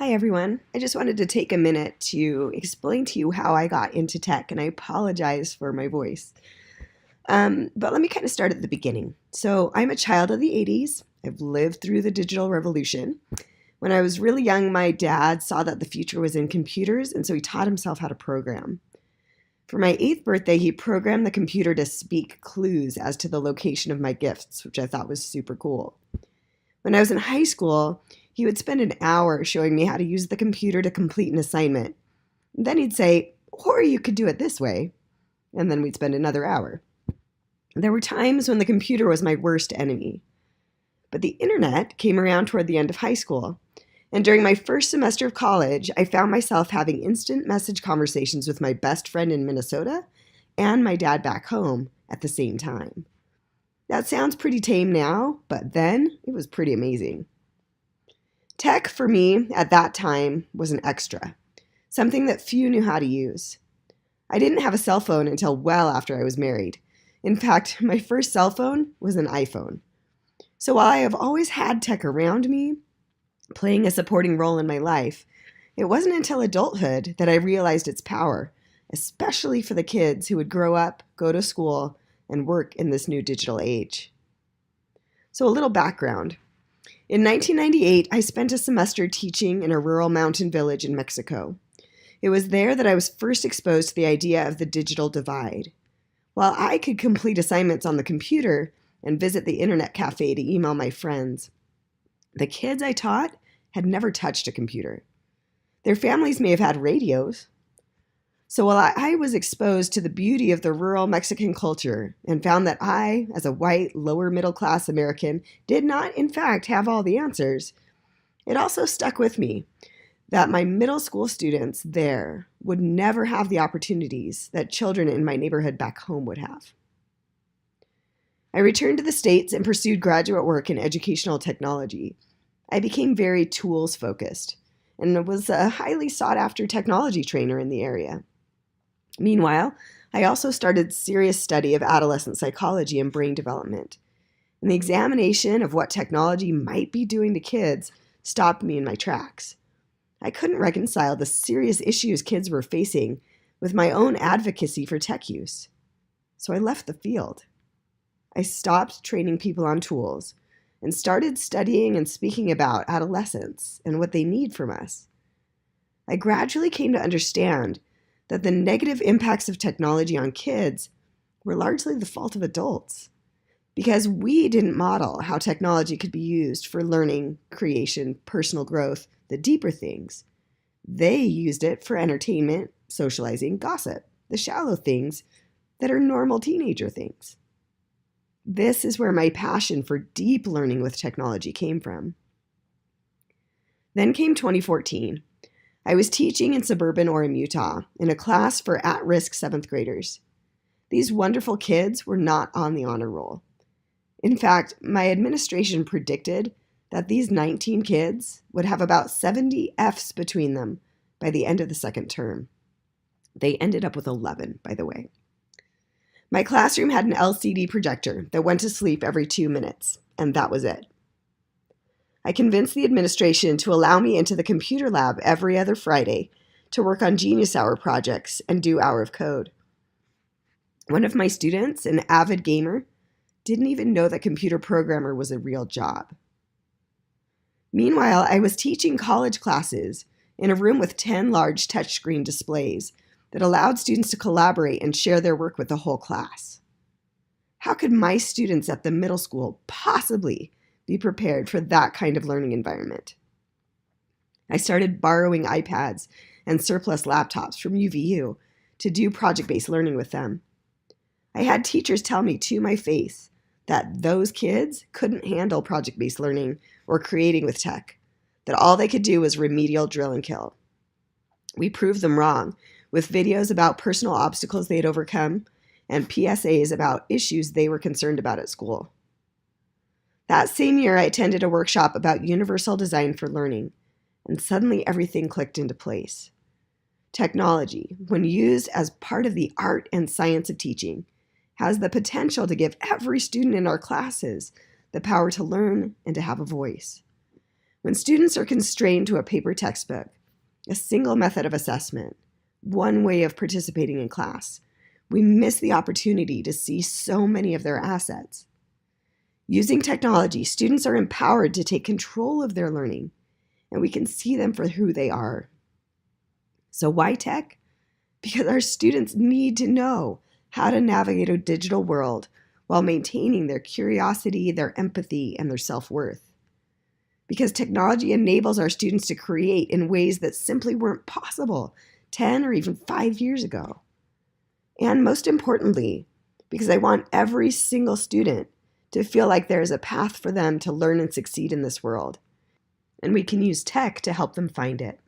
Hi, everyone. I just wanted to take a minute to explain to you how I got into tech, and I apologize for my voice. But let me kind of start at the beginning. So, I'm a child of the 80s. I've lived through the digital revolution. When I was really young, my dad saw that the future was in computers, and so he taught himself how to program. For my 8th birthday, he programmed the computer to speak clues as to the location of my gifts, which I thought was super cool. When I was in high school, he would spend an hour showing me how to use the computer to complete an assignment. Then he'd say, or you could do it this way. And then we'd spend another hour. There were times when the computer was my worst enemy. But the internet came around toward the end of high school. And during my first semester of college, I found myself having instant message conversations with my best friend in Minnesota and my dad back home at the same time. That sounds pretty tame now, but then it was pretty amazing. Tech for me at that time was an extra, something that few knew how to use. I didn't have a cell phone until well after I was married. In fact, my first cell phone was an iPhone. So while I have always had tech around me, playing a supporting role in my life, it wasn't until adulthood that I realized its power, especially for the kids who would grow up, go to school, and work in this new digital age. So a little background. In 1998, I spent a semester teaching in a rural mountain village in Mexico. It was there that I was first exposed to the idea of the digital divide. While I could complete assignments on the computer and visit the internet cafe to email my friends, the kids I taught had never touched a computer. Their families may have had radios. So while I was exposed to the beauty of the rural Mexican culture and found that I, as a white, lower middle class American, did not in fact have all the answers, it also stuck with me that my middle school students there would never have the opportunities that children in my neighborhood back home would have. I returned to the States and pursued graduate work in educational technology. I became very tools focused and was a highly sought after technology trainer in the area. Meanwhile, I also started serious study of adolescent psychology and brain development. And the examination of what technology might be doing to kids stopped me in my tracks. I couldn't reconcile the serious issues kids were facing with my own advocacy for tech use. So I left the field. I stopped training people on tools and started studying and speaking about adolescents and what they need from us. I gradually came to understand that the negative impacts of technology on kids were largely the fault of adults because we didn't model how technology could be used for learning, creation, personal growth, the deeper things. They used it for entertainment, socializing, gossip, the shallow things that are normal teenager things. This is where my passion for deep learning with technology came from. Then came 2014. I was teaching in suburban Orem, Utah, in a class for at-risk 7th graders. These wonderful kids were not on the honor roll. In fact, my administration predicted that these 19 kids would have about 70 Fs between them by the end of the second term. They ended up with 11, by the way. My classroom had an LCD projector that went to sleep every 2 minutes, and that was it. I convinced the administration to allow me into the computer lab every other Friday to work on Genius Hour projects and do Hour of Code. One of my students, an avid gamer, didn't even know that computer programmer was a real job. Meanwhile, I was teaching college classes in a room with 10 large touchscreen displays that allowed students to collaborate and share their work with the whole class. How could my students at the middle school possibly be prepared for that kind of learning environment? I started borrowing iPads and surplus laptops from UVU to do project-based learning with them. I had teachers tell me to my face that those kids couldn't handle project-based learning or creating with tech, that all they could do was remedial drill and kill. We proved them wrong with videos about personal obstacles they had overcome and PSAs about issues they were concerned about at school. That same year, I attended a workshop about universal design for learning, and suddenly everything clicked into place. Technology, when used as part of the art and science of teaching, has the potential to give every student in our classes the power to learn and to have a voice. When students are constrained to a paper textbook, a single method of assessment, one way of participating in class, we miss the opportunity to see so many of their assets. Using technology, students are empowered to take control of their learning, and we can see them for who they are. So why tech? Because our students need to know how to navigate a digital world while maintaining their curiosity, their empathy, and their self-worth. Because technology enables our students to create in ways that simply weren't possible 10 or even 5 years ago. And most importantly, because I want every single student to feel like there is a path for them to learn and succeed in this world. And we can use tech to help them find it.